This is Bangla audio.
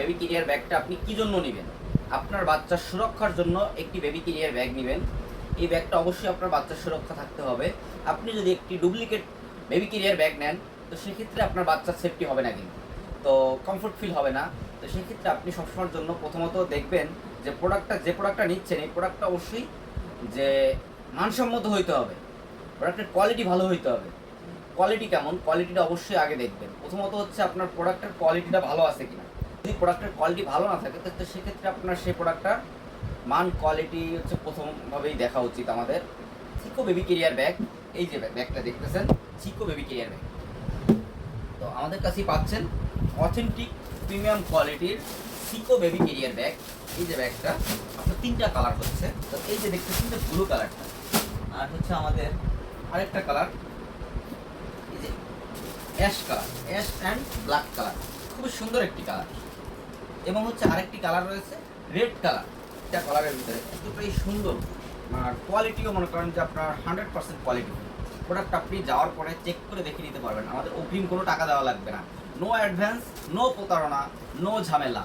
বেবি ক্যারিয়ার ব্যাগটা আপনি কী জন্য নেবেন। আপনার বাচ্চার সুরক্ষার জন্য একটি বেবি ক্যারিয়ার ব্যাগ নেবেন। এই ব্যাগটা অবশ্যই আপনার বাচ্চার সুরক্ষা থাকতে হবে। আপনি যদি একটি ডুপ্লিকেট বেবি ক্যারিয়ার ব্যাগ নেন, তো সেক্ষেত্রে আপনার বাচ্চার সেফটি হবে না, কিন্তু তো কমফোর্ট ফিল হবে না। তো সেক্ষেত্রে আপনি সবসময়ের জন্য প্রথমত দেখবেন যে প্রোডাক্টটা নিচ্ছেন, এই প্রোডাক্টটা অবশ্যই যে মানসম্মত হইতে হবে, প্রোডাক্টের কোয়ালিটি ভালো হইতে হবে। কোয়ালিটি কেমন, কোয়ালিটিটা অবশ্যই আগে দেখবেন। প্রথমত হচ্ছে আপনার প্রোডাক্টের কোয়ালিটিটা ভালো আছে কিনা। যদি প্রোডাক্টের কোয়ালিটি ভালো না থাকে, তো সেক্ষেত্রে আপনার সেই প্রোডাক্টটার মান কোয়ালিটি হচ্ছে প্রথমভাবেই দেখা উচিত আমাদের। চিকো বেবি ক্যারিয়ার ব্যাগ, এই যে ব্যাগটা দেখতেছেন, চিকো বেবি ক্যারিয়ার ব্যাগ, তো আমাদের কাছেই পাচ্ছেন অথেন্টিক প্রিমিয়াম কোয়ালিটির চিকো বেবি ক্যারিয়ার ব্যাগ। এই যে ব্যাগটা আপনার 3টা কালার হচ্ছে, তো এই যে দেখতেছেন যে ব্লু কালারটা, আর হচ্ছে আমাদের আরেকটা কালার এই যে ash colour, ash and black colour, খুবই সুন্দর একটি কালার। এবং হচ্ছে আরেকটি কালার রয়েছে রেড কালার। এটা কালারের ভিতরে এতটাই সুন্দর, আর কোয়ালিটিও মনে করেন যে আপনার 100% কোয়ালিটি। প্রোডাক্ট আপনি যাওয়ার পরে চেক করে দেখে নিতে পারবেন, আমাদের অগ্রিম কোনো টাকা দেওয়া লাগবে না। নো অ্যাডভান্স, নো প্রতারণা, নো ঝামেলা।